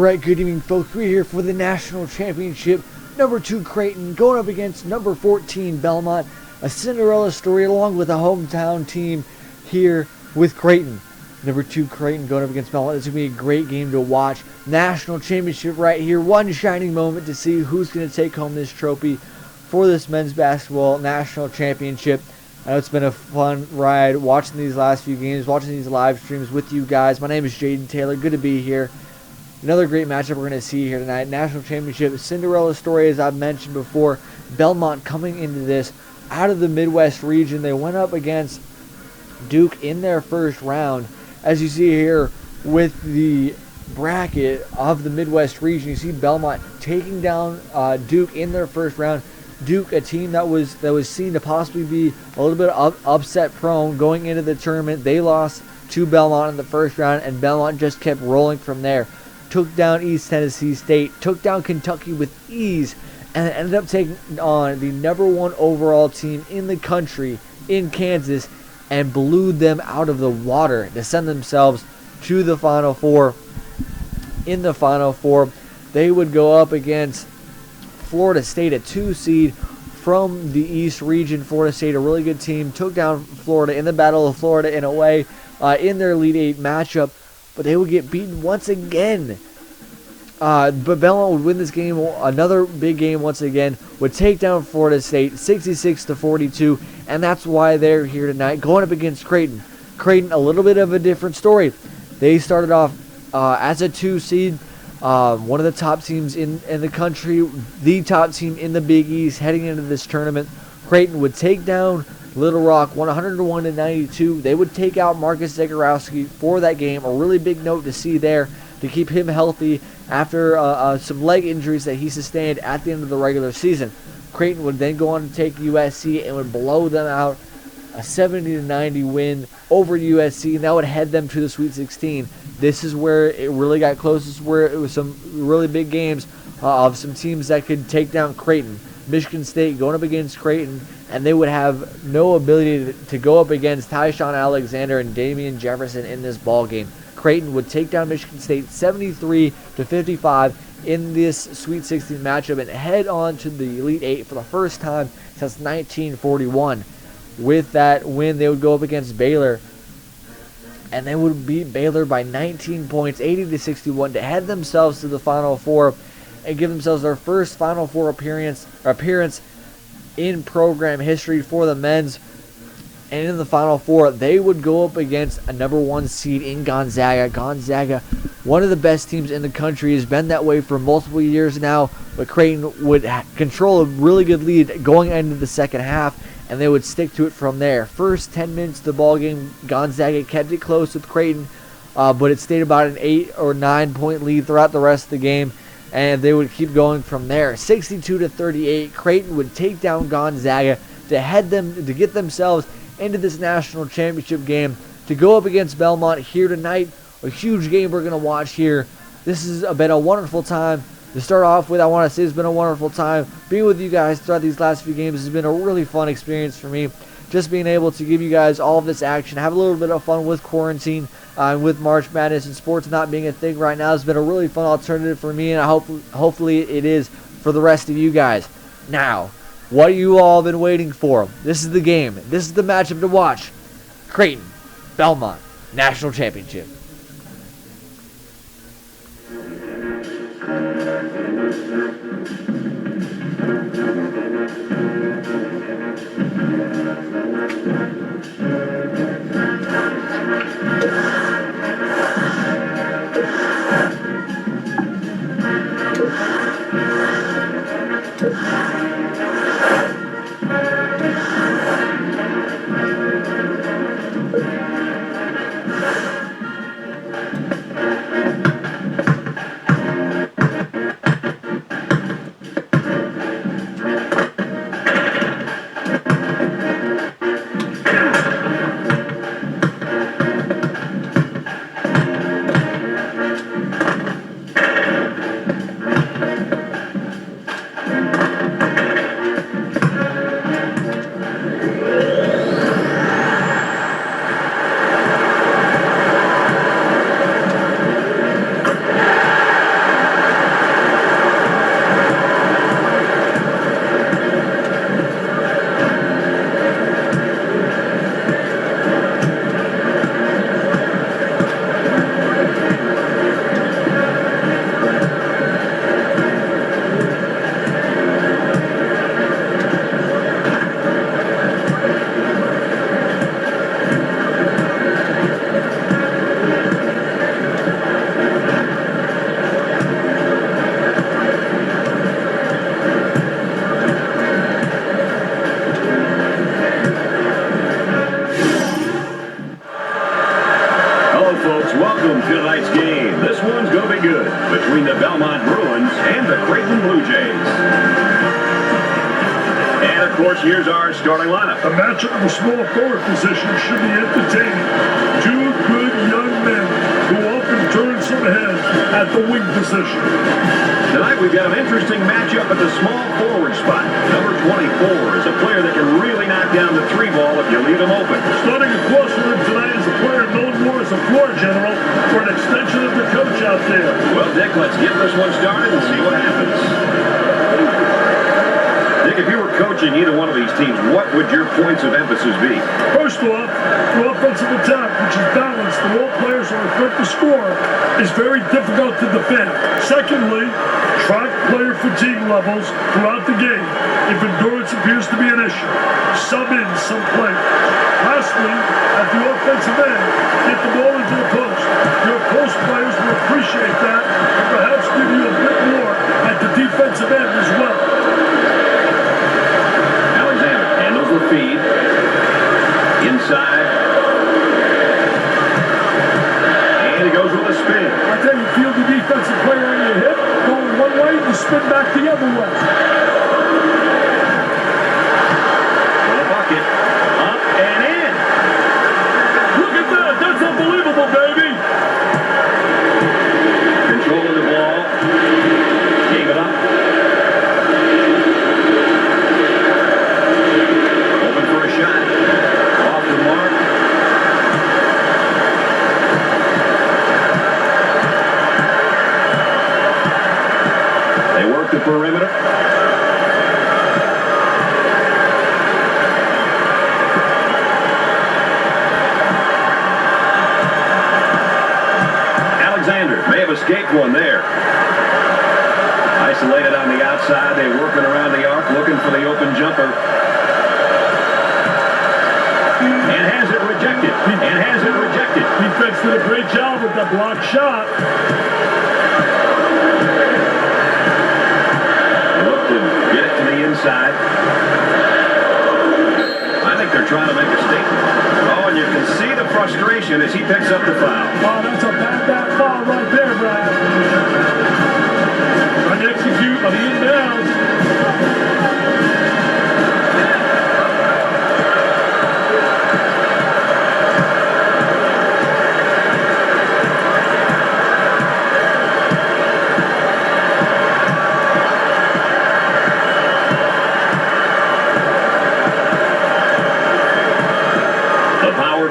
Alright, good evening folks. We're here for the national championship. Number 2 Creighton going up against number 14 Belmont. A Cinderella story along with a hometown team here with Creighton. Number 2 Creighton going up against Belmont. It's going to be a great game to watch. National championship right here. One shining moment to see who's going to take home this trophy for this men's basketball national championship. I know it's been a fun ride watching these last few games, watching these live streams with you guys. My name is Jaden Taylor. Good to be here. Another great matchup we're going to see here tonight. National championship, Cinderella story, as I've mentioned before. Belmont coming into this out of the Midwest region. They went up against Duke in their first round. As you see here with the bracket of the Midwest region, you see Belmont taking down Duke in their first round. Duke, a team that was seen to possibly be a little bit upset prone going into the tournament. They lost to Belmont in the first round, and Belmont just kept rolling from there. Took down East Tennessee State, took down Kentucky with ease, and ended up taking on the number 1 overall team in the country in Kansas and blew them out of the water to send themselves to the Final Four. In the Final Four, they would go up against Florida State, a 2 seed from the East region. Florida State, a really good team, took down Florida in the Battle of Florida in a way in their Elite 8 matchup, but they would get beaten once again. But Belmont would win this game, another big game once again, would take down Florida State 66-42, and that's why they're here tonight going up against Creighton. Creighton, a little bit of a different story. They started off as a 2 seed. One of the top teams in the country, the top team in the Big East heading into this tournament. Creighton would take down Little Rock 101-92. They would take out Marcus Zagorowski for that game. A really big note to see there to keep him healthy after some leg injuries that he sustained at the end of the regular season. Creighton would then go on to take USC and would blow them out, a 70-90 win over USC, and that would head them to the Sweet 16. This is where it really got close. This is where it was some really big games of some teams that could take down Creighton. Michigan State going up against Creighton, and they would have no ability to go up against Tyshawn Alexander and Damian Jefferson in this ball game. Creighton would take down Michigan State 73-55 in this Sweet 16 matchup and head on to the Elite 8 for the first time since 1941. With that win, they would go up against Baylor, and they would beat Baylor by 19 points, 80-61, to head themselves to the Final Four and give themselves their first Final Four appearance in program history for the men's. And in the Final Four, they would go up against a number 1 seed in Gonzaga. Gonzaga, one of the best teams in the country, has been that way for multiple years now, but Creighton would control a really good lead going into the second half, and they would stick to it from there. First 10 minutes of the ball game, Gonzaga kept it close with Creighton, but it stayed about an 8 or 9 point lead throughout the rest of the game, and they would keep going from there. 62-38, Creighton would take down Gonzaga to get themselves into this national championship game, to go up against Belmont here tonight. A huge game we're going to watch here. This has been a wonderful time to start off with. I want to say it's been a wonderful time being with you guys throughout these last few games. Has been a really fun experience for me, just being able to give you guys all of this action, have a little bit of fun with quarantine, with March Madness and sports not being a thing right now. It's been a really fun alternative for me, and hopefully it is for the rest of you guys. Now, what you all been waiting for. This is the game. This is the matchup to watch. Creighton, Belmont, National Championship. course, here's our starting lineup. The matchup of the small forward position should be entertaining. Two good young men who often turn some heads at the wing position. Tonight we've got an interesting matchup at the small forward spot. Number 24 is a player that can really knock down the three ball if you leave him open. Starting across from him tonight is a player known more as a floor general or an extension of the coach out there. Well, Dick, let's get this one started and see what happens. Dick, if you were coaching either one of these teams, what would your points of emphasis be? First off, the offensive attack, which is balanced and all players are equipped to score, is very difficult to defend. Secondly, track player fatigue levels throughout the game if endurance appears to be an issue. Sub in some players. Lastly, at the offensive end, get the ball into the post. Your post players will appreciate that and perhaps give you a bit more at the defensive end as well. The feed inside, and he goes with a spin. I tell you, feel the defensive player on your hip going one way, you spin back the other way. For the bucket, up and in. Look at that! That's unbelievable, baby. Controlling the ball, gave it up. Shot off the mark. They work the perimeter. Alexander may have escaped one there. Isolated on the outside. They're working around the arc, looking for the open jumper. And has it rejected. Defense did a great job with the blocked shot. Look to get it to the inside. I think they're trying to make a statement. Oh, and you can see the frustration as he picks up the foul. Oh, that's a bad foul right there, Brad. Trying to execute on the inbounds.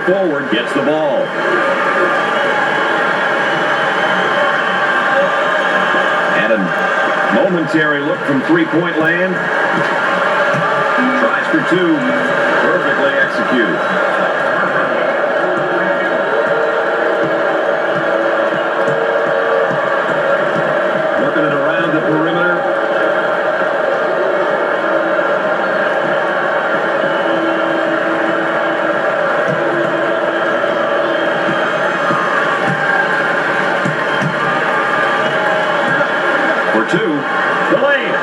Forward gets the ball. Had a momentary look from three-point land. Tries for two. Perfectly executed. Working it around the perimeter. Two, delayed.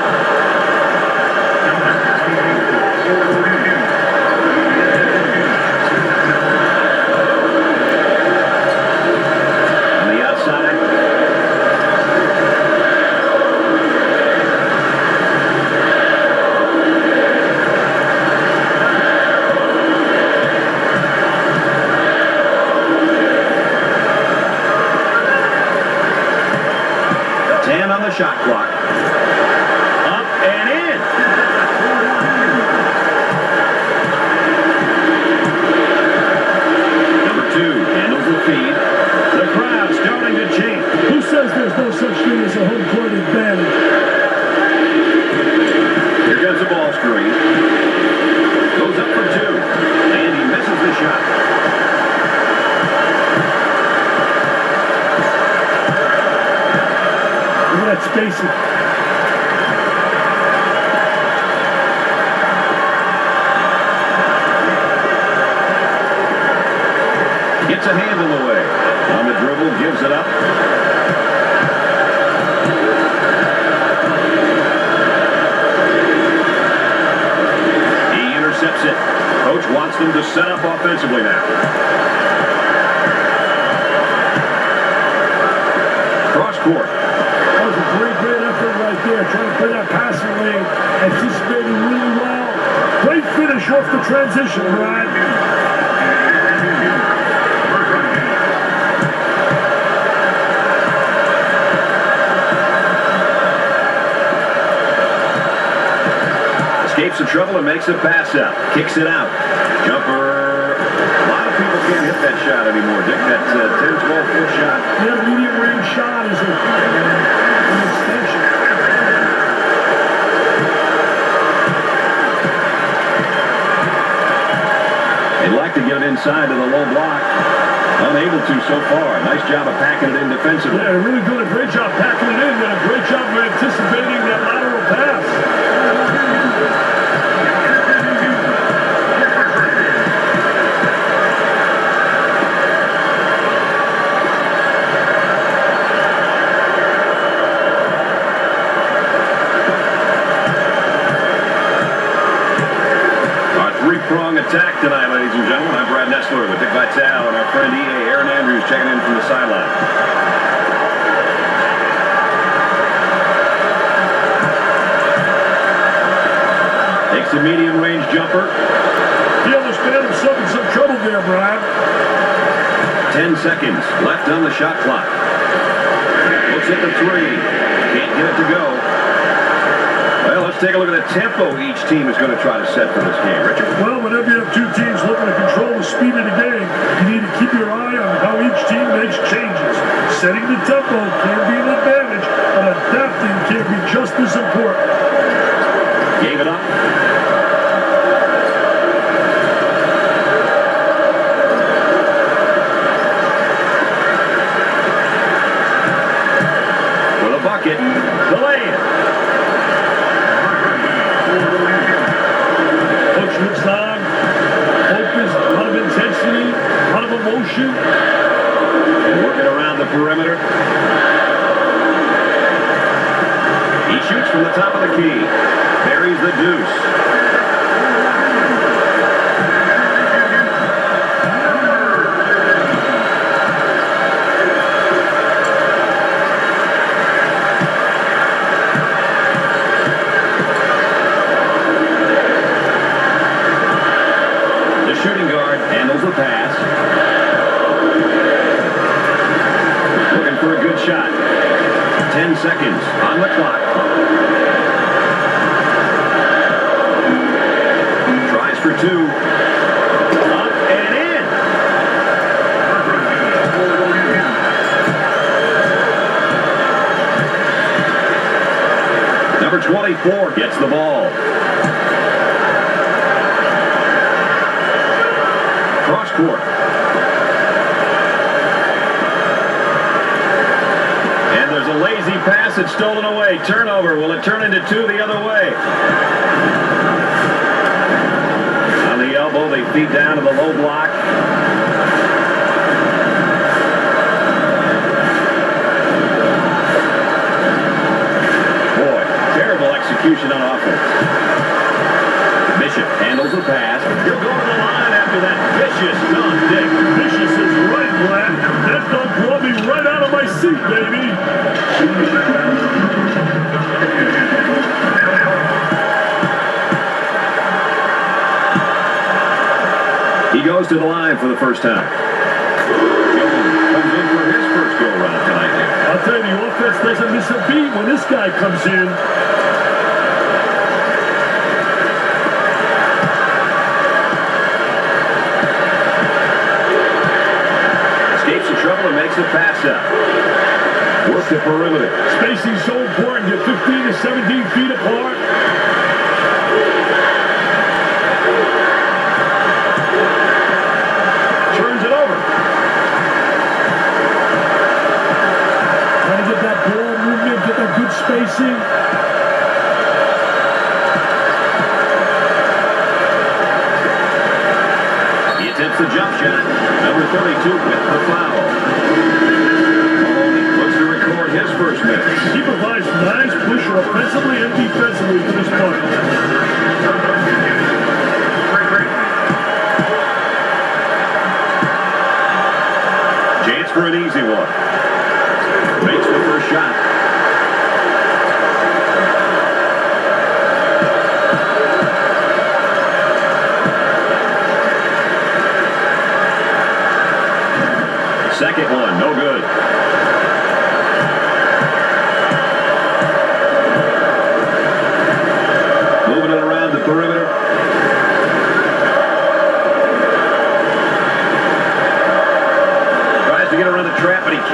On the outside. On the shot clock. Up and in. Number 2 handles the feed. The crowd starting to chant. Who says there's no such thing as a home court advantage? Here comes the ball screen. Goes up for 2. And he misses the shot. That spacing. Gets a handle away. On the dribble, gives it up. He intercepts it. Coach wants them to set up offensively now. Cross court. That was a great effort right there. Trying to play that passing lane. Anticipating really well. finish off the transition, Brad. Escapes the trouble and makes a pass out. Kicks it out. Jumper. A lot of people can't hit that shot anymore, Dick. That 10, 12-foot shot. Yeah, medium range shot is an extension. They'd like to get it inside to the low block. Unable to so far. Nice job of packing it in defensively. Yeah, really doing a great job packing it in and a great job of anticipating that lateral pass. Three-prong attack tonight, ladies and gentlemen. I'm Brad Nessler with Dick Vitale and our friend E.A. Aaron Andrews checking in from the sideline. Takes a medium-range jumper. He almost found himself in some trouble there, Brad. 10 seconds left on the shot clock. Looks at the three. Can't get it to go. Well, let's take a look at the tempo each team is going to try to set for this game. Richard? Well, whenever you have two teams looking to control the speed of the game, you need to keep your eye on how each team makes changes. Setting the tempo can be an advantage, but adapting can be just as important. Gave it up. For the bucket. Delay it. Coach looks on, focus, a lot of intensity, a lot of emotion. And working around the perimeter. He shoots from the top of the key. Buries the deuce. Shooting guard handles the pass. Looking for a good shot. 10 seconds on the clock. Tries for two. Up and in. Number 24 gets the ball. Cross court. And there's a lazy pass. It's stolen away. Turnover. Will it turn into two the other way? On the elbow, they feed down to the low block. Boy, terrible execution on offense. Bishop handles the pass. He'll go to the line after that vicious dunk, Dick. Vicious is right, Brad. That dunk brought me right out of my seat, baby. He goes to the line for the first time. Comes in for his first go-around tonight, Dick. I'll tell you, the offense doesn't miss a beat when this guy comes in. Trouble and makes the pass out. Work the perimeter. Spacing so important. You're 15 to 17 feet apart. Turns it over. Trying to get that ball movement, get that good spacing. He attempts the jump shot. Number 32 with the foul. Maloney looks to record his first miss. He provides nice push offensively and defensively for this point. Chance for an easy one. Makes the first shot.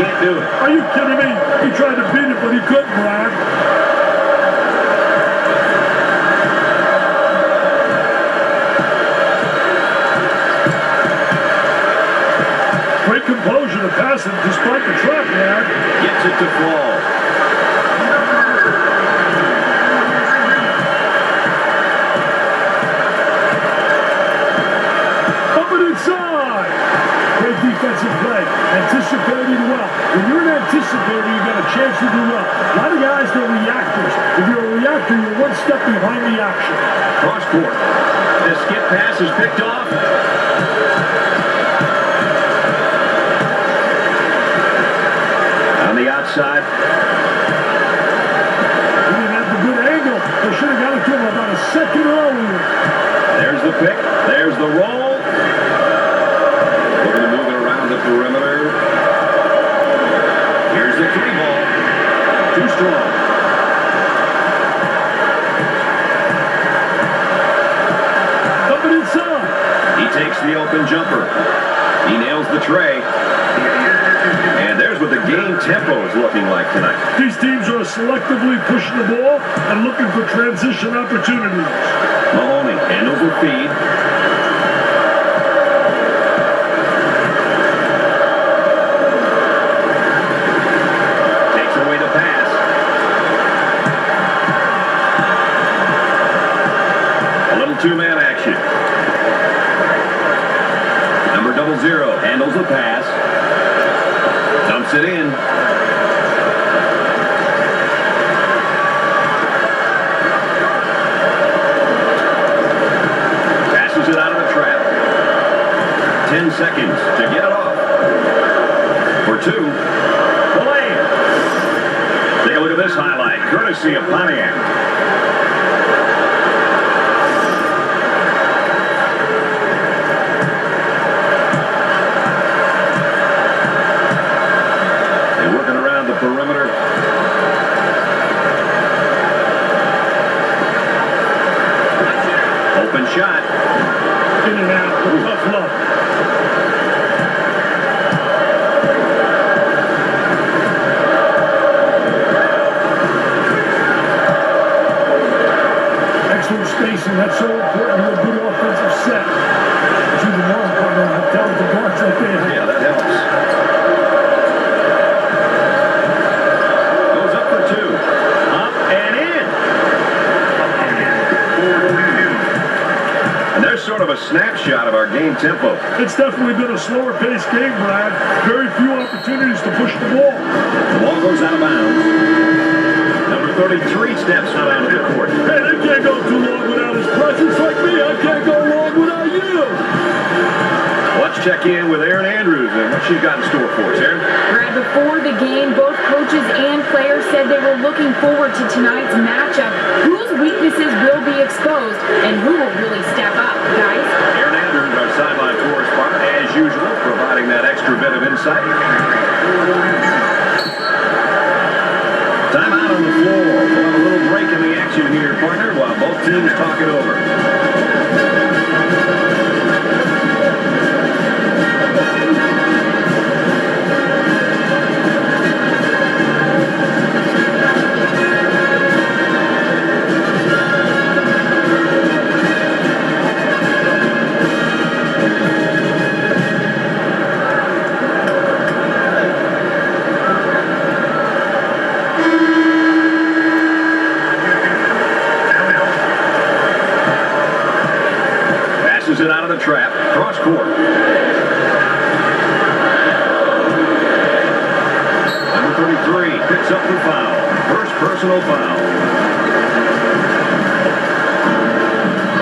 can't do it. Are you kidding me? He tried to beat it, but he couldn't, Brad. Great composure to pass it despite the trap, Brad. Gets it to fall. Inside. Great defensive play. Anticipating well. When you're an anticipator, you got a chance to do well. A lot of guys, they're reactors. If you're a reactor, you're one step behind the action. Cross court. The skip pass is picked off. On the outside. He didn't have the good angle. They should have got it to him about a second earlier. There's the pick. There's the roll. Looking to move it around the perimeter. Here's the 3 ball. Too strong. Up and inside. He takes the open jumper. He nails the tray. And there's what the game tempo is looking like tonight. These teams are selectively pushing the ball and looking for transition opportunities. Mahoney handles the feed. Takes away the pass. A little two-man action. Number 00 handles the pass. Dumps it in. Passes it out of the trap. 10 seconds to get it off. For 2. The lane. Take a look at this highlight, courtesy of Pontiac. Perimeter. Open shot. In and out. Tough luck. Excellent spacing. That's so important to a good offensive set. It's even more important to have talented guards like they have. Yeah, that helps. Sort of a snapshot of our game tempo. It's definitely been a slower paced game, Brad. Very few opportunities to push the ball. The ball goes out of bounds. Number 33 steps out onto the court. Hey, they can't go too long without his presence like me. I can't go long without you. Let's check in with Erin Andrews and what she's got in store for us. Erin? Brad, before the game, both coaches and players said they were looking forward to tonight's matchup. Whose weaknesses will be exposed and who will really step up, guys? Erin Andrews, our sideline correspondent, as usual, providing that extra bit of insight. Timeout on the floor. We'll have a little break in the action here, partner, while both teams talk it over. It out of the trap, cross court. Number 33 picks up the foul. First personal foul.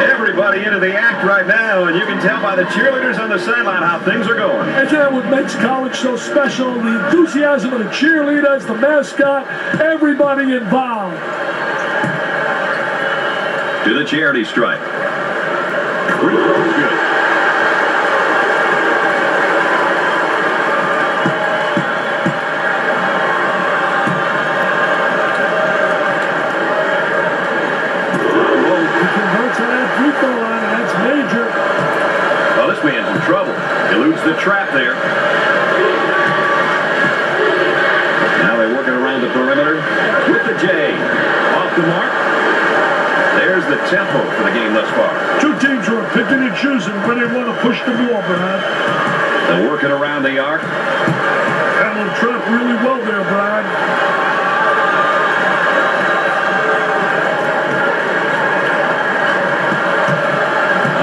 Everybody into the act right now, and you can tell by the cheerleaders on the sideline how things are going. And that what makes college so special, the enthusiasm of the cheerleaders, the mascot, everybody involved. To the charity stripe. Free throw is good. He converts on that free throw line, and that's major. Well, this man's in trouble. Eludes the trap there. off the mark. There's the tempo for the game thus far. Two teams are picking and choosing when they want to push the ball, Brad. They're working around the arc. Handling trap really well there, Brad.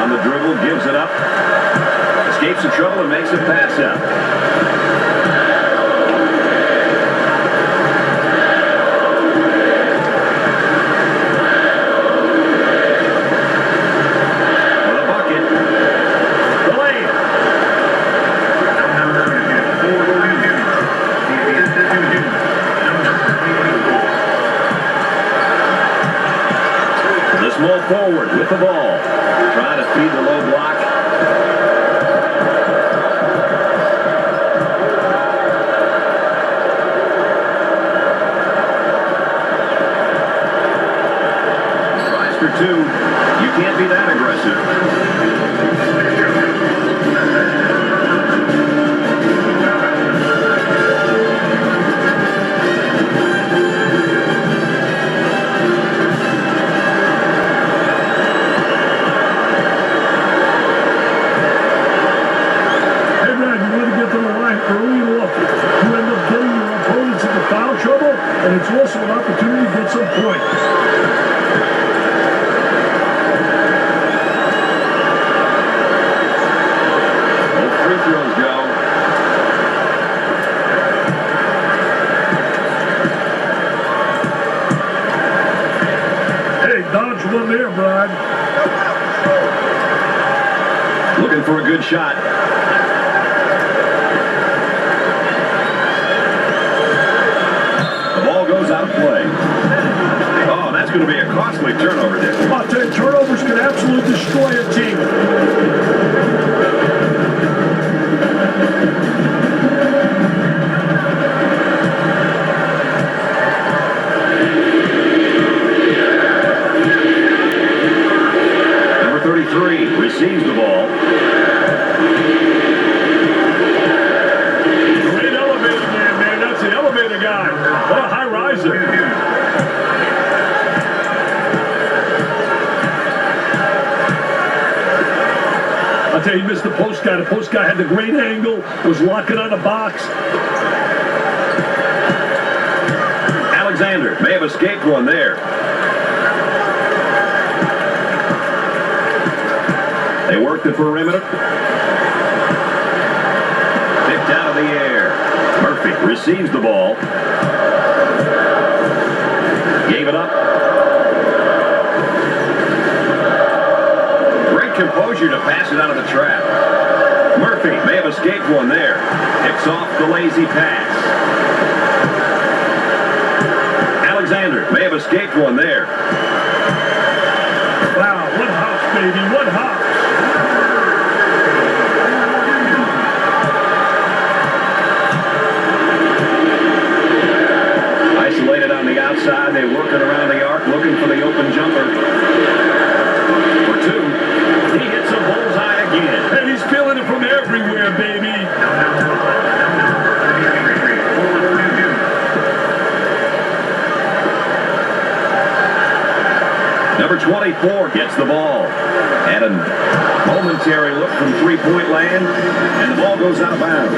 On the dribble, gives it up. Escapes the trouble and makes a pass out. Small forward with the ball. Trying to feed the low block. Tries for two. You can't be that aggressive. And it's also an opportunity to get some points. Both free throws go. Hey, dodge one there, Brad. Looking for a good shot. Goes out of play. Oh, that's going to be a costly turnover there. I'll tell you, turnovers can absolutely destroy a team. Number 33 receives the ball. Great elevator man. That's the elevator guy. What a high riser. I'll tell you, he missed the post guy. The post guy had the great angle, was locking on the box. Alexander may have escaped one there. They work the perimeter. Picked out of the air. Murphy receives the ball. Gave it up. Great composure to pass it out of the trap. Murphy may have escaped one there. Picks off the lazy pass. Alexander may have escaped one there. Wow, what hops, baby, what hops. Isolated on the outside, they're working around the arc, looking for the open jumper. For two, he hits a bullseye again. And he's feeling it from everywhere, baby. Number 24 gets the ball. Had a momentary look from three-point land, and the ball goes out of bounds.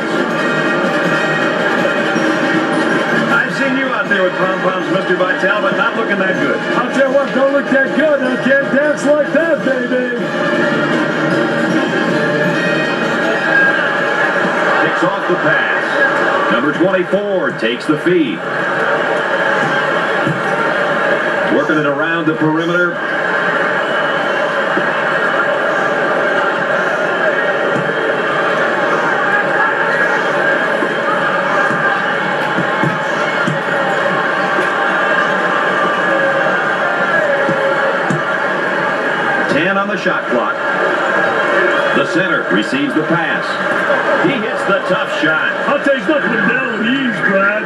I've seen you out there with pom-poms, Mr. Vitale, but not looking that good. I'll tell you what, don't look that good. I can't dance like that, baby. Picks off the pass. Number 24 takes the feed. Working it around the perimeter. On the shot clock. The center receives the pass. He hits the tough shot. I'll tell you, he's not coming down with ease, Brad.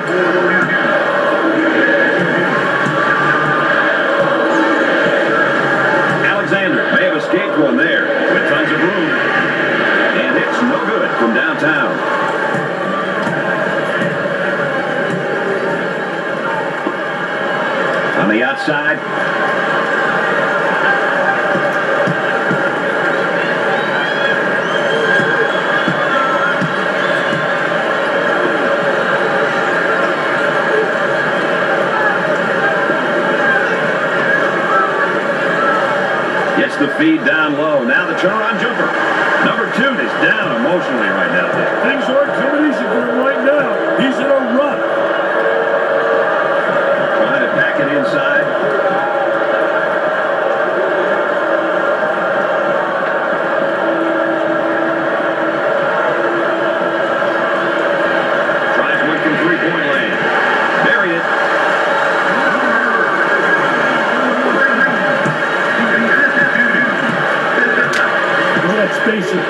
Alexander may have escaped one there with tons of room. And it's no good from downtown. On the outside, Gets the feed down low. Now the turnaround jumper. Number 2 is down emotionally right now. Things aren't coming easy for him right now. He's in a rut. Trying to pack it inside. Tries one from three-point land. Buried it. Look at that spacing.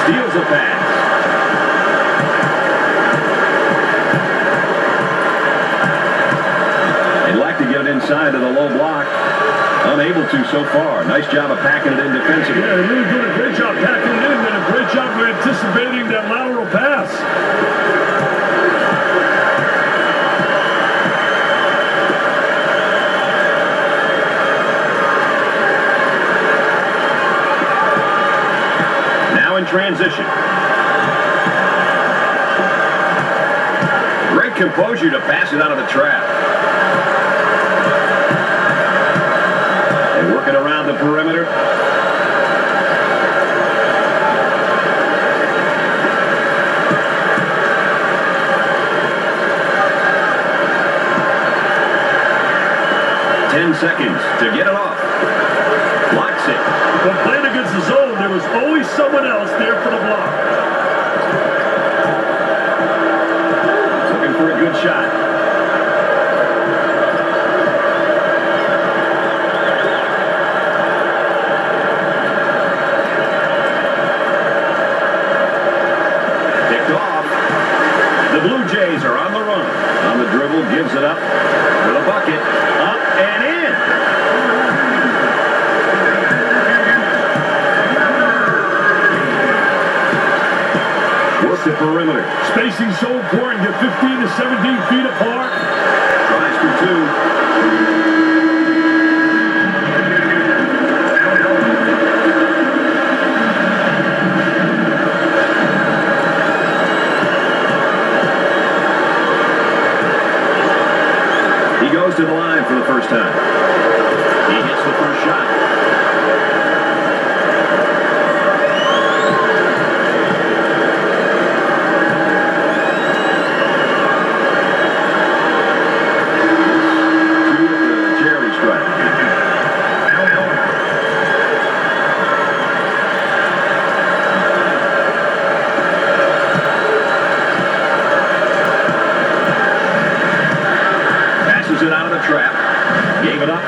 Steals a pass. They'd like to get it inside to the low block. Unable to so far. Nice job of packing it in defensively. Yeah, they're really doing a great job packing it in and a great job of anticipating that lateral pass. Now in transition. Great composure to pass it out of the trap. They work it around the perimeter. Seconds to get it off. Blocks it. When playing against the zone, there was always someone else there for the block. Looking for a good shot. Picked off. The Blue Jays are on the run. On the dribble, gives it up with a bucket. Up and in. Work the perimeter. Spacing so important. Get 15 to 17 feet apart. Tries for 2. He goes to the line for the first time. He hits the first shot. Two with the charity strike. Passes it out of the trap. Gave it up.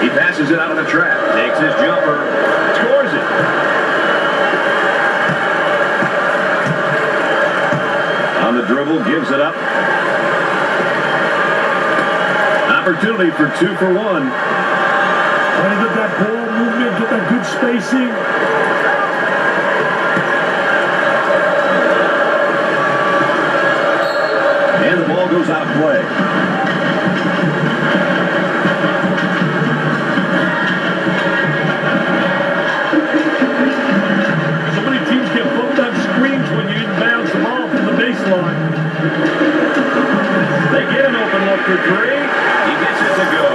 He passes it out of the trap. Takes his jumper. Scores it. On the dribble, gives it up. Opportunity for 2 for 1. Trying to get that ball movement, get that good spacing. And the ball goes out of play. So many teams get bumped on screens when you inbounds the ball from the baseline. They get an open look for 3. He gets it to go.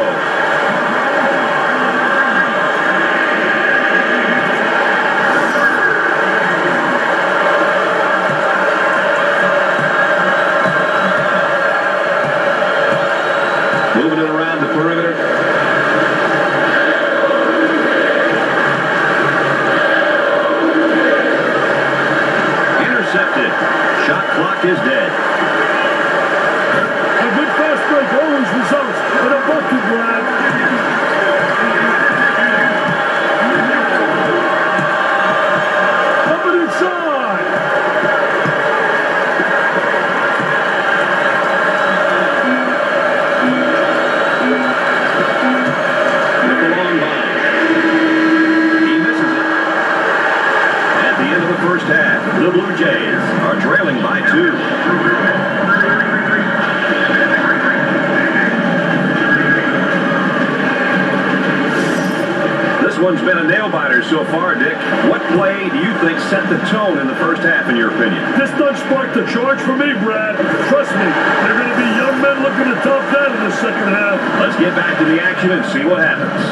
one's been a nail-biter so far, Dick. What play do you think set the tone in the first half, in your opinion? This done sparked the charge for me, Brad. Trust me, they're going to be young men looking to top that in the second half. Let's get back to the action and see what happens.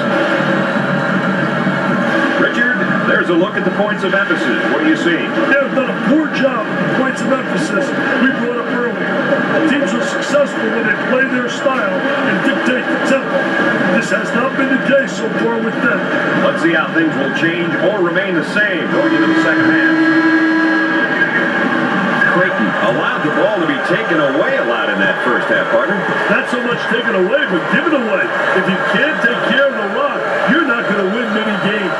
Richard, there's a look at the points of emphasis. What are you seeing? They've done a poor job with points of emphasis we brought up earlier. Teams are successful when they play their style and dictate the tempo. This has not been the case so far with them. Let's see how things will change or remain the same going into the second half. Creighton allowed the ball to be taken away a lot in that first half, partner. Not so much taken away, but given away. If you can't take care of the rock, you're not going to win many games.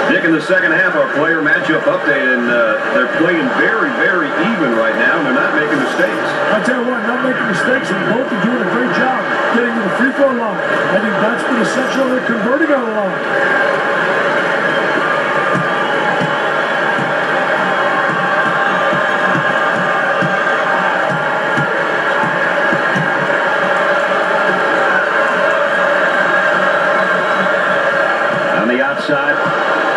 Dick, in the second half, our player matchup update, and they're playing very, very even right now, and they're not making mistakes. I'll tell you what, not making mistakes, and both are doing a great job getting to the free throw line. I think that's been essential. They're converting on the line. On the outside,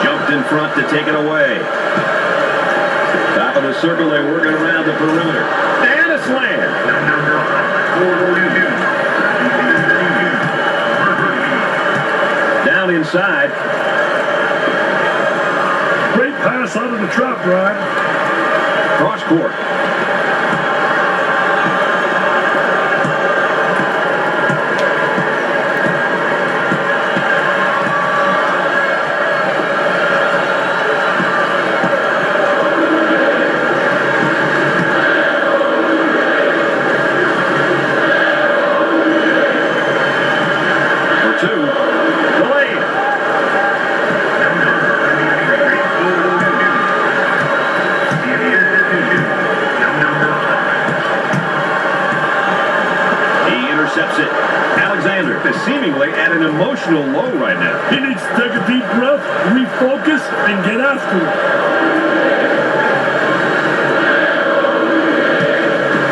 jumped in front to take it away. Top of the circle, they're working around the perimeter. And a slam. Down inside. Great pass out of the trap, Brian. Cross court. Seemingly at an emotional low right now. He needs to take a deep breath, refocus, and get after it.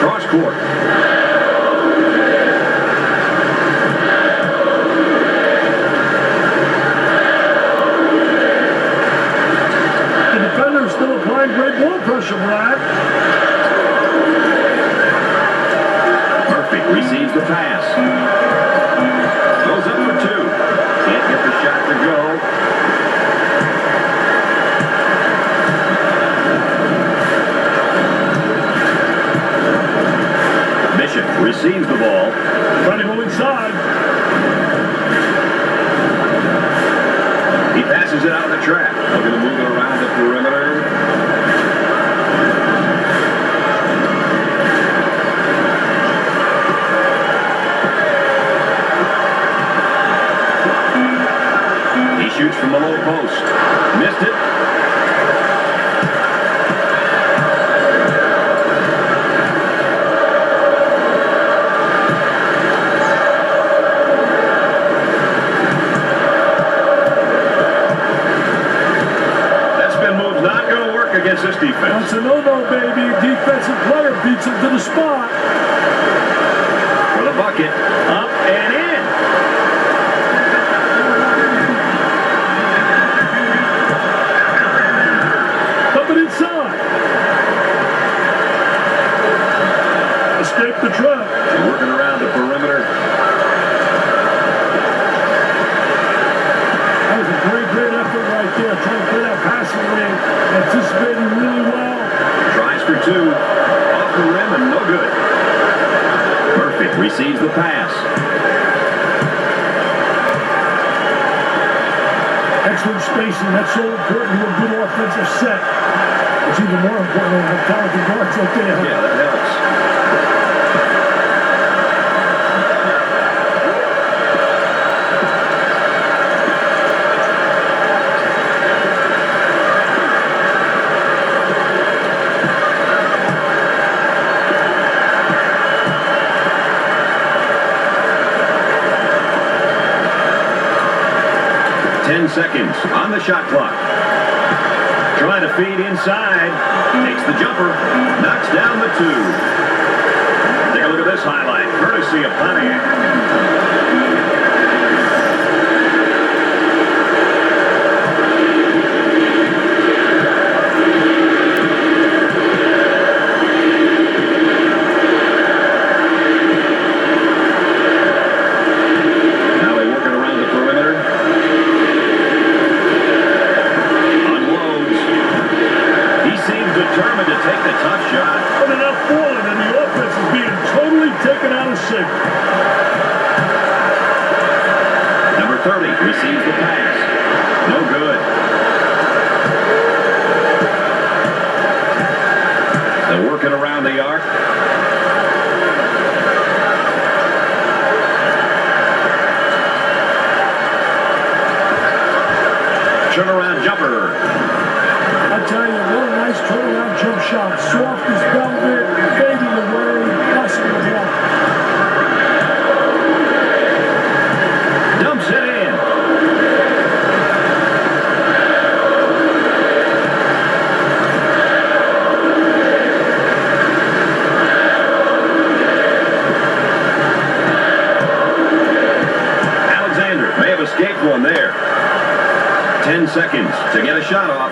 Cross court. The defender is still applying great ball pressure, Brad. Murphy receives the pass. Goes up for two. Can't get the shot to go. Bishop receives the ball. Trying to go inside. He passes it out of the trap. Looking to move it around the perimeter. Shoots from the low post. Missed it. That spin move's not going to work against this defense. That's a no-no, baby. Defensive player beats him to the spot. For the bucket. Up and in. Inside. Escape the trap. Working around the perimeter. That was a great effort right there. Trying to play that passing lane. Anticipating really well. Tries for two. Off the rim and no good. Murphy receives the pass. Excellent spacing. That's so important to a good offensive set. It's even more important when you have talented guards like they have. Yeah, that helps. 10 seconds on the shot clock. Trying to feed inside. Takes the jumper. Knocks down the two. Take a look at this highlight. Courtesy of Pontiac. Number 30 receives the pass. No good. They're working around the arc. Turnaround jumper. I tell you, what a nice turnaround jump shot. Soft as velvet, fading away, busting the block. Dumps it in. Alexander may have escaped one there. 10 seconds to get a shot off.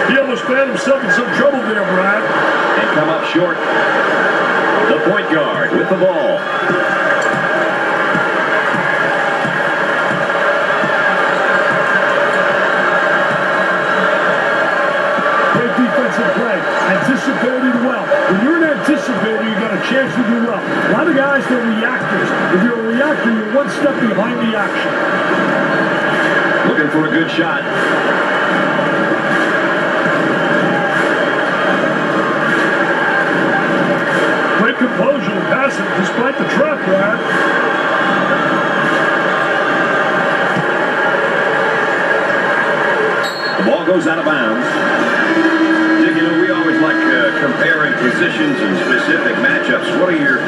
He almost found himself in some trouble there, Brad. And come up short. The point guard with the ball. Great defensive play. Anticipated well. When you're an anticipator, you got a chance to do well. A lot of guys, they're reactors. If you're a reactor, you're one step behind the action. Looking for a good shot. Great composure and passing despite the trap, Brad. The ball goes out of bounds. Dick, you know, we always like comparing positions and specific matchups. What are your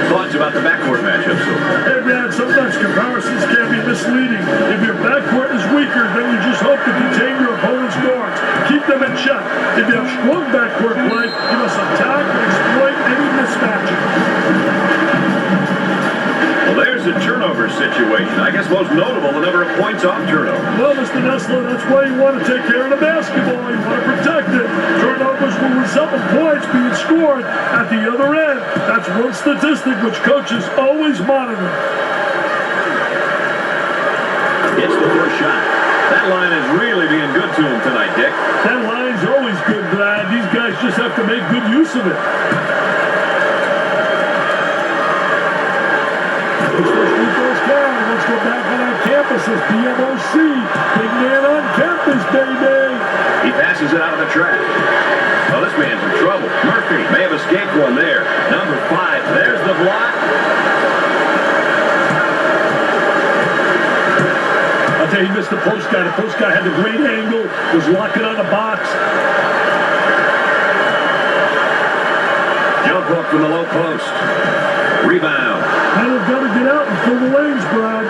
thoughts about the backcourt matchups so far? Hey, man, sometimes comparisons can be misleading. If your backcourt is weaker, then you just hope to contain your opponent's guards. Keep them in check. If you have strong backcourt play, you must attack and exploit any mismatches. Well, there's a turnover situation. I guess most notable, the number of points off turnover. Well, Mr. Nessler, that's why you want to take care of the basketball. You want to protect it. Turnovers will result in points being scored at the other end. That's one statistic which coaches always monitor. It's the first shot. That line is really being good to him tonight, Dick. That line's always good, Brad. These guys just have to make good use of it. It's first defense down. Let's go back on our campuses. PMOC. Big man on campus, baby. He passes it out of the trap. Oh, this man's in trouble. Murphy may have escaped one there. Number 5. There's the block. I'll tell you, he missed the post guy. The post guy had the great angle, was locking on the box. Jump hook from the low post. Rebound. And they've got to get out and fill the lanes, Brad.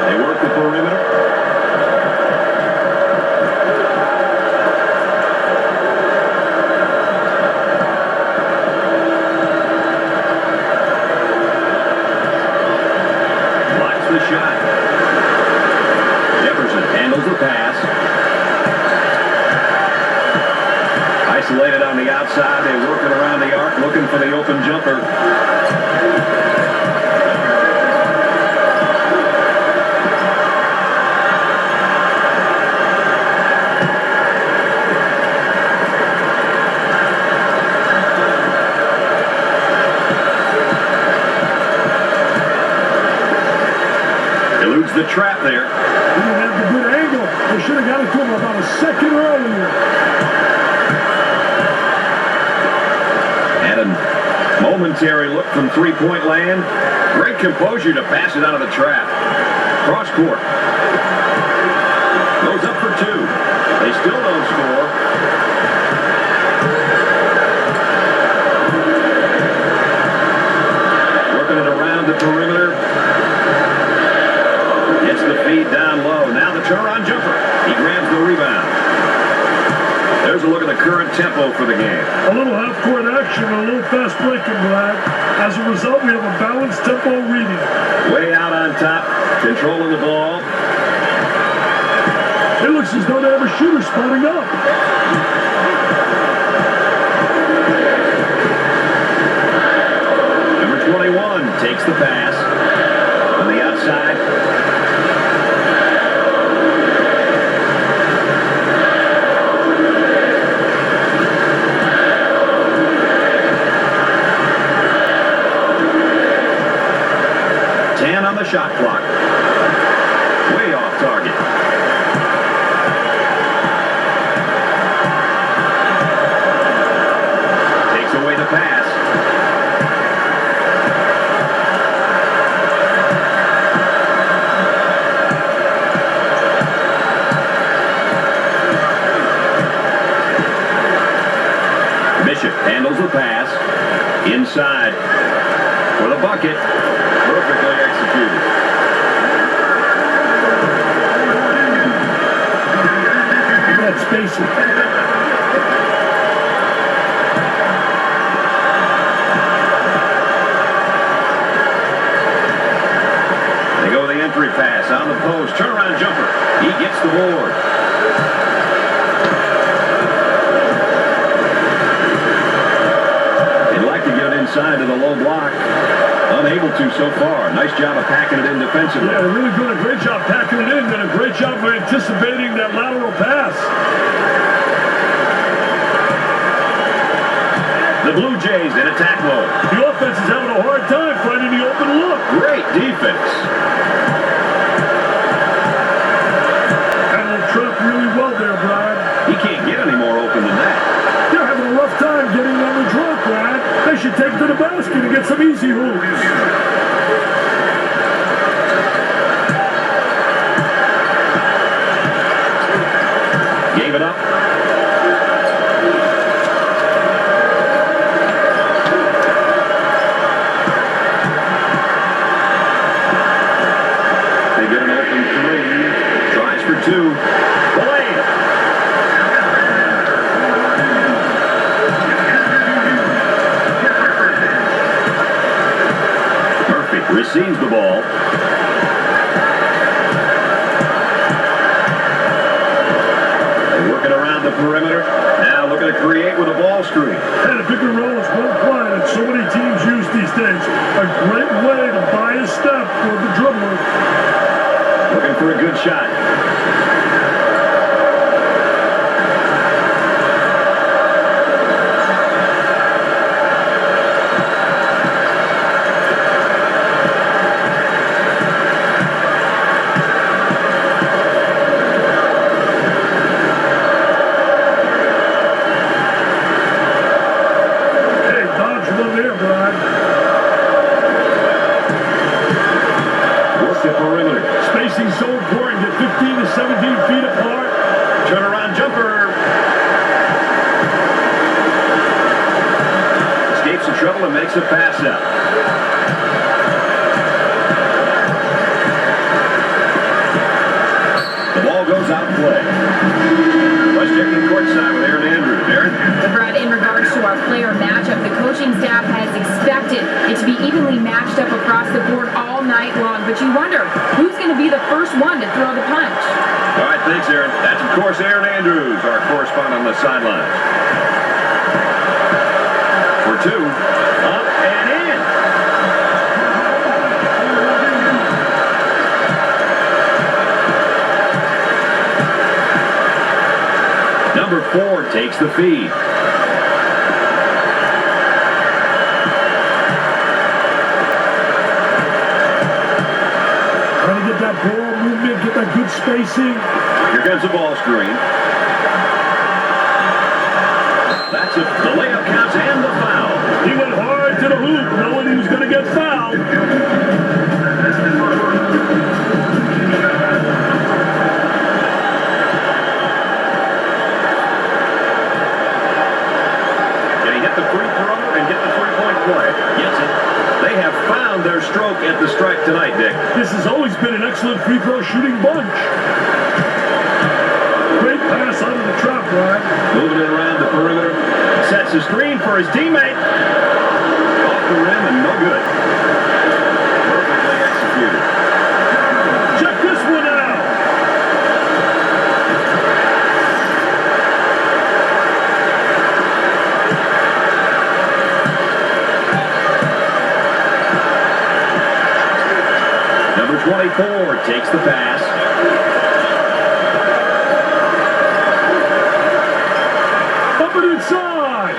They work the perimeter. Blocks the shot. Jefferson handles the pass. Isolated on the outside. They're working around the arc, looking for the open jumper. Eludes the trap there. He didn't have the good angle. They should have got it to him about a second earlier. And a momentary look from three-point land. Great composure to pass it out of the trap. Cross court. Goes up for 2. They still don't score. Working it around the perimeter. Gets the feed down low. Now the turnaround jumper. He grabs the rebound. There's a look at the current tempo for the game. A little half-court action, a little fast breaking, Brad. As a result, we have a balanced tempo reading. Way out on top, controlling the ball. It looks as though they have a shooter spotting up. Number 21 takes the pass on the outside. shot clock. Way off target. Takes away the pass. Bishop handles the pass. Inside. For the bucket. Perfectly executed. That's spacing. They go with the entry pass on the post. Turnaround jumper. He gets the board. They'd like to get it inside to the low block. Unable to so far. Nice job of packing it in defensively. Yeah, they're really doing a great job packing it in. Did a great job of anticipating that lateral pass. The Blue Jays in attack mode. The offense is having a hard time finding the open look. Great defense. Handled trap really well there, Brad. He can't get any more open than that. They're having a rough time getting on the draw, Brad. They should take to the basket and get some easy hoops. Gave it up. They get an open three. Tries for two. Delayed. Murphy receives the ball. Working around the perimeter. Now looking to create with a ball screen. And a pick and roll is well played, and so many teams use these days. A great way to buy a step for the dribbler. Looking for a good shot. Hey, dodge one there, Brad. Work the perimeter. Spacing so important. Get 15 to 17 feet apart. Turnaround jumper. Escapes the trouble and makes a pass out. The ball goes out of play. Let's check in courtside with Aaron Andrews. Aaron? Brad, in regards to our player matchup, the coaching staff has expected it to be evenly matched up across the board all night long, but you wonder who's going to be the first one to throw the punch. All right, thanks, Aaron. That's, of course, Aaron Andrews, our correspondent on the sidelines. For two, up and in. Number 4 takes the feed. Trying to get that ball movement, get that good spacing. Here comes the ball screen. That's it. The layup counts and the foul. He went hard to the hoop, knowing he was going to get fouled. Can he hit the free throw and get the three-point play? Yes, they have found their stroke at the stripe tonight, Dick. This has always been an excellent free throw shooting bunch. Great pass out of the trap, Brad. Moving it around the perimeter. Sets a screen for his teammate. Off the rim and no good. Perfectly executed. Check this one out. Number 24 takes the pass. Up and inside.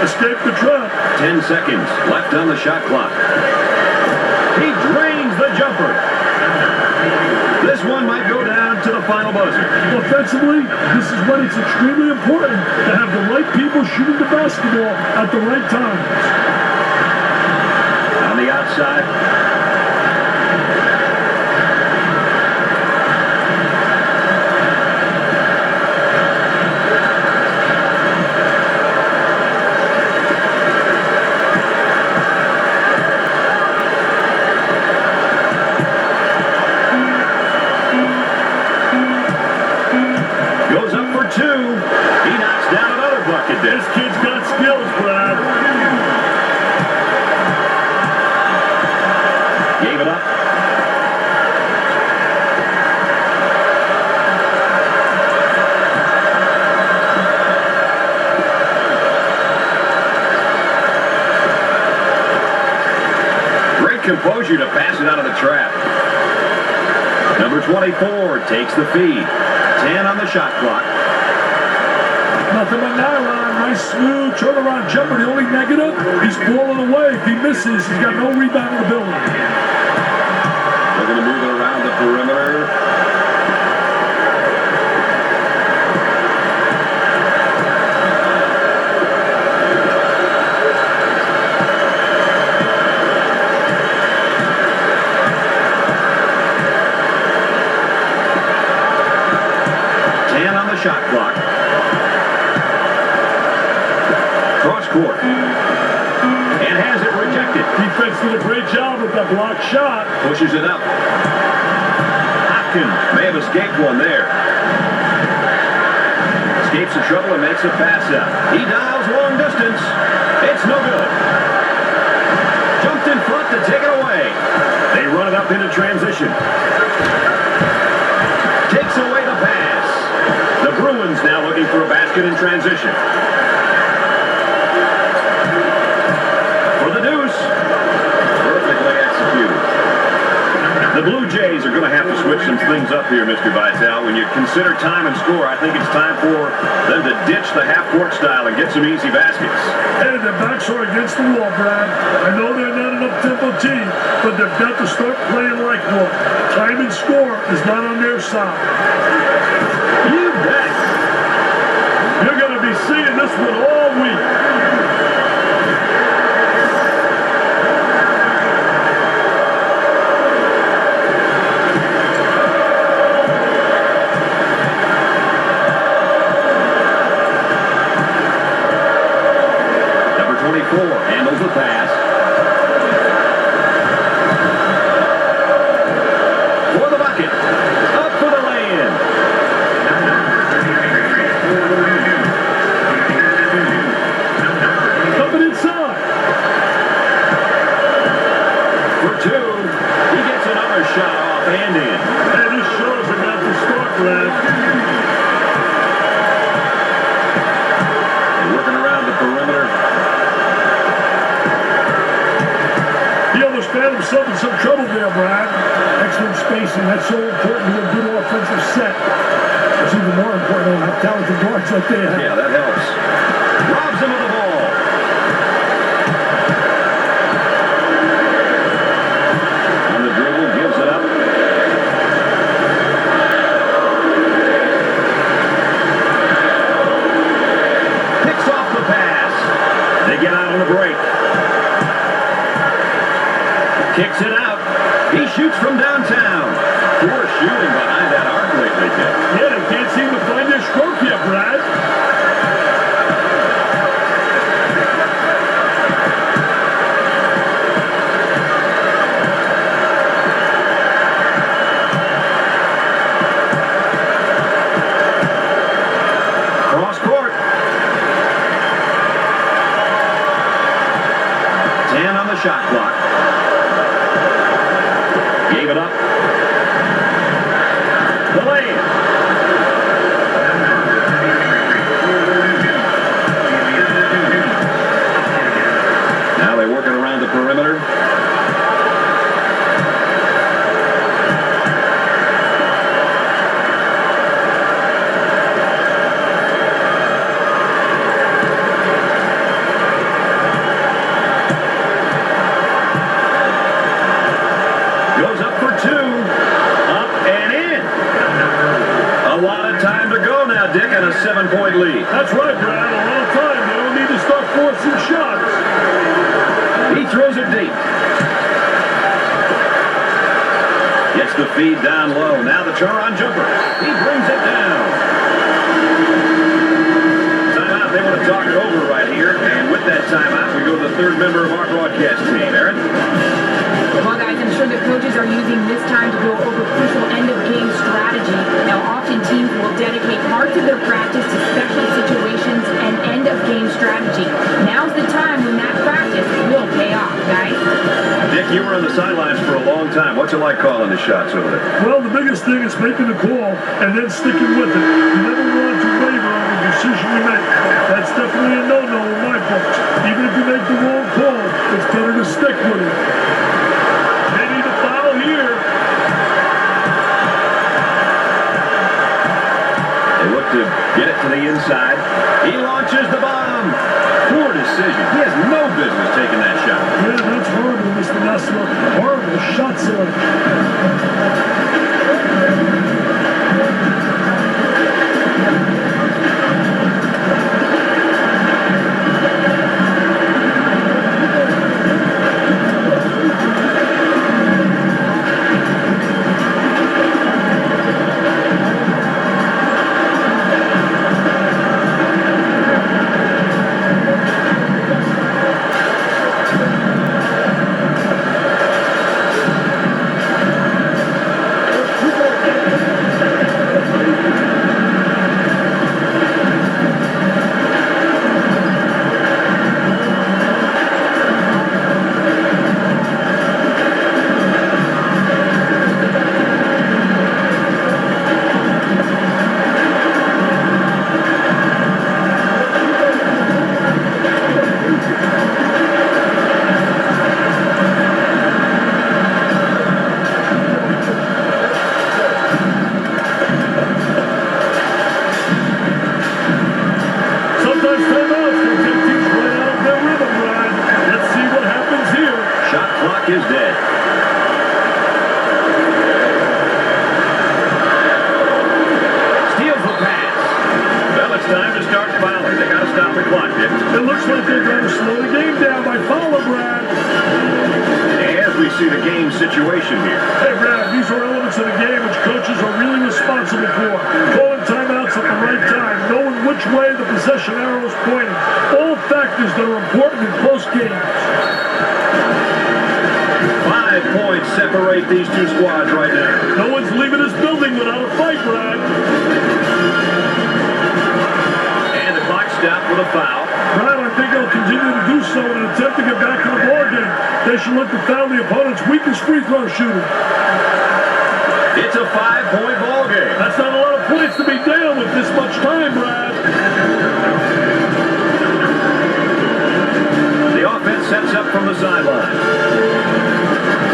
escape the trap. 10 seconds left on the shot clock. He drains the jumper. This one might go down to the final buzzer. Offensively, this is when it's extremely important to have the right people shooting the basketball at the right times. On the outside. Goes up for two. He knocks down another bucket. This kid's got skills, Brad. Gave it up. Great composure to pass it out of the trap. Number 24 takes the feed. 10 on the shot clock. Nothing but nylon. Nice smooth turnaround jumper. The only negative, he's falling away. If he misses, he's got no rebound ability. They're going to move it around the perimeter. Shot clock. Cross court. And has it rejected. Defense did a great job with that block shot. Pushes it up. Hopkins may have escaped one there. Escapes the trouble and makes a pass out. He dials long distance. It's no good. Jumped in front to take it away. They run it up into transition. Takes away the pass. The Bruins now looking for a basket in transition. For the deuce. Perfectly executed. The Blue Jays are going to have to switch some things up here, Mr. Vitale. When you consider time and score, I think it's time for them to ditch the half-court style and get some easy baskets. Hey, their backs are against the wall, Brad. I know they're not an up-tempo team, but they've got to start playing like one. Time and score is not on their side. You bet. You're going to be seeing this one all week. Number 24 handles the pass. For the bucket. Up for the lay-in. Coming inside. For two. He gets another shot off and in. And this shows about the start, Brad. They're working around the perimeter. He almost found himself in some trouble there, Brad. Excellent spacing. That's so important to a good offensive set. It's even more important to have talented guards like they have. Yeah, that helps. Robs him of the ball. On the dribble, gives it up. Picks off the pass. They get out on the break. Kicks it out. He shoots from downtown. Poor shooting behind that arc lately, Dick. Yeah, they can't seem to find their stroke yet, Brad. Cross court. 10 on the shot clock. Gave it up. The lay-in. Now they're working around the perimeter. feed down low. Now the turnaround jumper. He brings it down. Timeout. They want to talk it over right here. And with that timeout, we go to the third member of our broadcast team. Aaron? Well, guys, I'm sure the coaches are using this time to go over crucial end-of-game strategy. Now, often teams will dedicate parts of their practice to special situations and end-of-game strategy. Now's the time when that practice will pay off, guys. Dick, you were on the sidelines for a long time. What's it like calling the shots over there? Well, the biggest thing is making the call and then sticking with it. You never want to waver on the decision you make. That's definitely a no-no in my books. Even if you make the wrong call, it's better to stick with it. They need a foul here. They look to get it to the inside. He launches the bomb. Poor decision. He has no business taking that shot. Yeah, that's horrible, Mr. Nessler. Horrible shot selection. Is dead. Steals the pass. Well, it's time to start fouling. They got to stop the clock, Dick. It looks like they're going to slow the game down by fouling, Brad. As we see the game situation here. Hey, Brad, these are elements of the game which coaches are really responsible for. Calling timeouts at the right time, knowing which way the possession arrow is pointing. All factors that are important in close games. 5 points separate these two squads right now. No one's leaving this building without a fight, Brad. And the clock stopped with a foul. Brad, I think they'll continue to do so in an attempt to get back to the ball game. They should look to foul the opponent's weakest free throw shooter. It's a 5-point ball game. That's not a lot of points to be down with this much time, Brad. The offense sets up from the sideline.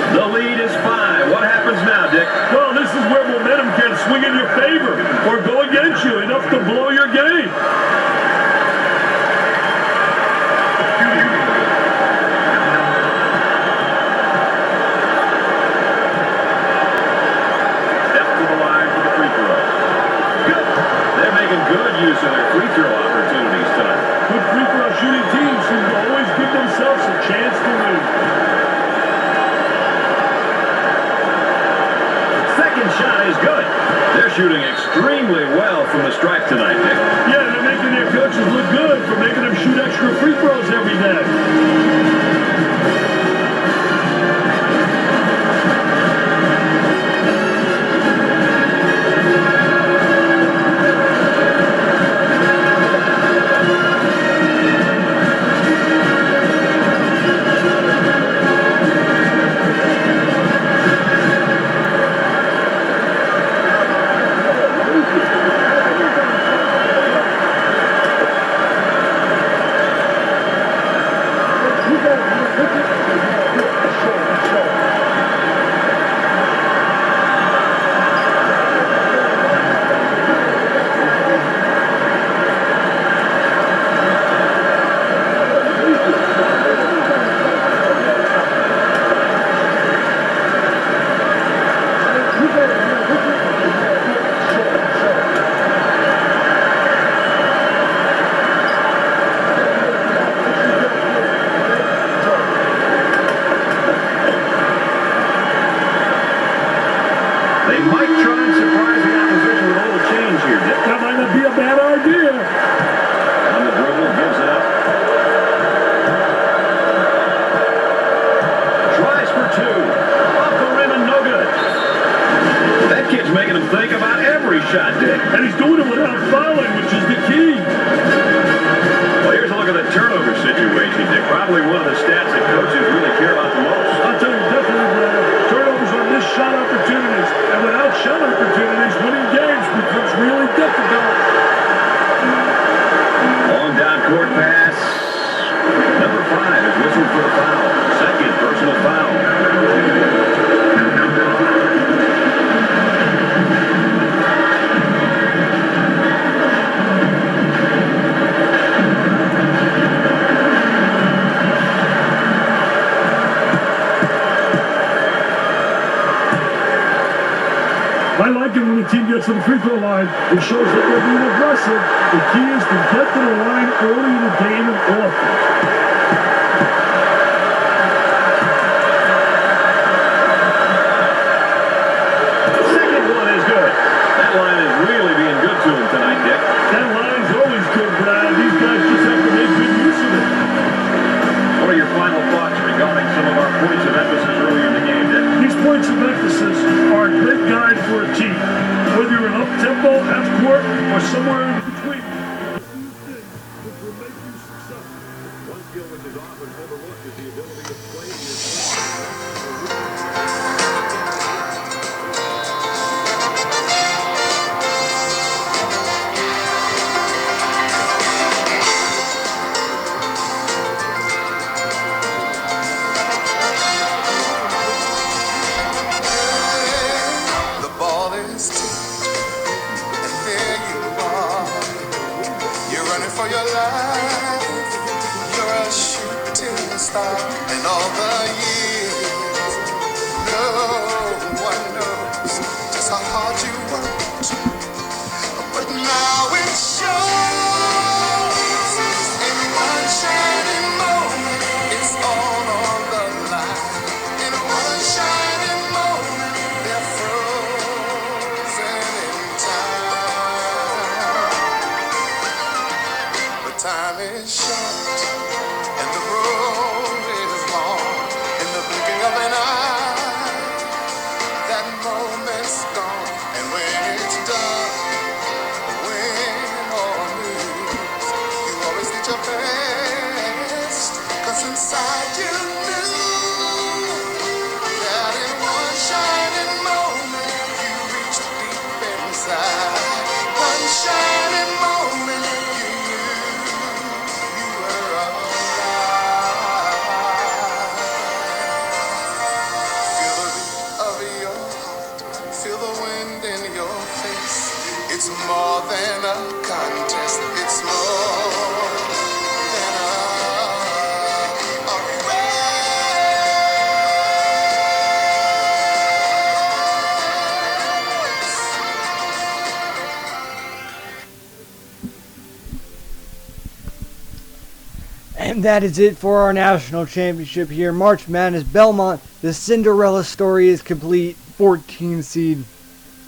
The lead is 5. What happens now, Dick? Well, this is where momentum can swing in your favor or go against you, enough to blow your game. Step to the line for the free throw. Good. They're making good use of their free throw opportunities tonight. Good free throw shooting teams seem to always give themselves a chance to win. Second shot is good. They're shooting extremely well from the stripe tonight, Nick. Yeah, they're making their coaches look good for making them shoot extra free throws every day. shot, Dick. And he's doing it without fouling, which is the key. Well, here's a look at the turnover situation, Dick. Probably one of the stats that coaches really care about the most. I'll tell you, definitely, Brad. Turnovers on missed shot opportunities. And without shot opportunities, winning games becomes really difficult. Long down court pass. Number 5 is whistled for the foul. Second personal foul. I like it when the team gets to the free throw line. It shows that they're being aggressive. The key is to get to the line early in the game and often. Second one is good. That line is really being good to him tonight, Dick. That line's always good, Brad. These guys just have to make good use of it. What are your final thoughts regarding some of our points of emphasis early in the game, Dick? These points of emphasis are a great guide for a team. Whether you're an up-tempo, half-court, or somewhere in between. These things will make you successful. One skill which is often overlooked is the ability to play your The ball is tipped, and there you are. You're running for your life. You're a shooting star, and all the years, no one knows just how hard you worked. But now it shows in one shining moment. It's all on the line. In one shining moment, they're frozen in time. But time is short, and the road is long. In the blinking of an eye, that moment's gone. And when it's done, win or lose, you always did your best. 'Cause inside you knew that in one shining moment you reached deep inside. One shining moment you knew you were alive. Feel the beat of your heart, feel the wind in your face. It's more than a contest, it's more than a And that is it for our national championship here. March Madness Belmont. The Cinderella story is complete. 14 seed,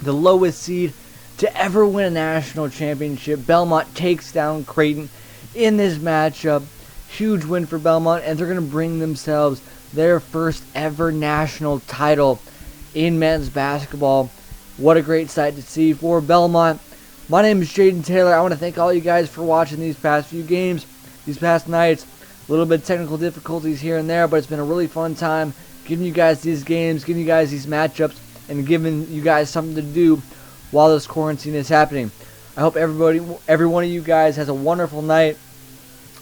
the lowest seed to ever win a national championship. Belmont takes down Creighton in this matchup. Huge win for Belmont, and they're going to bring themselves their first ever national title in men's basketball. What a great sight to see for Belmont. My name is Jaden Taylor. I want to thank all you guys for watching these past few games, these past nights. A little bit of technical difficulties here and there, but it's been a really fun time giving you guys these games, giving you guys these matchups, and giving you guys something to do while this quarantine is happening. I hope every one of you guys has a wonderful night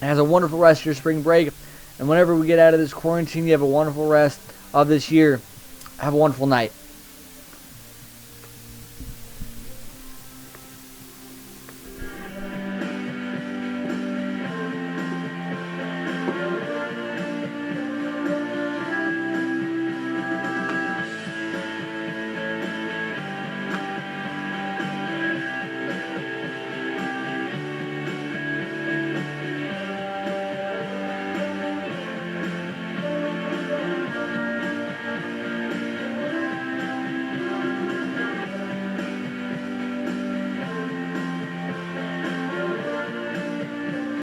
and has a wonderful rest of your spring break. And whenever we get out of this quarantine, you have a wonderful rest of this year. Have a wonderful night.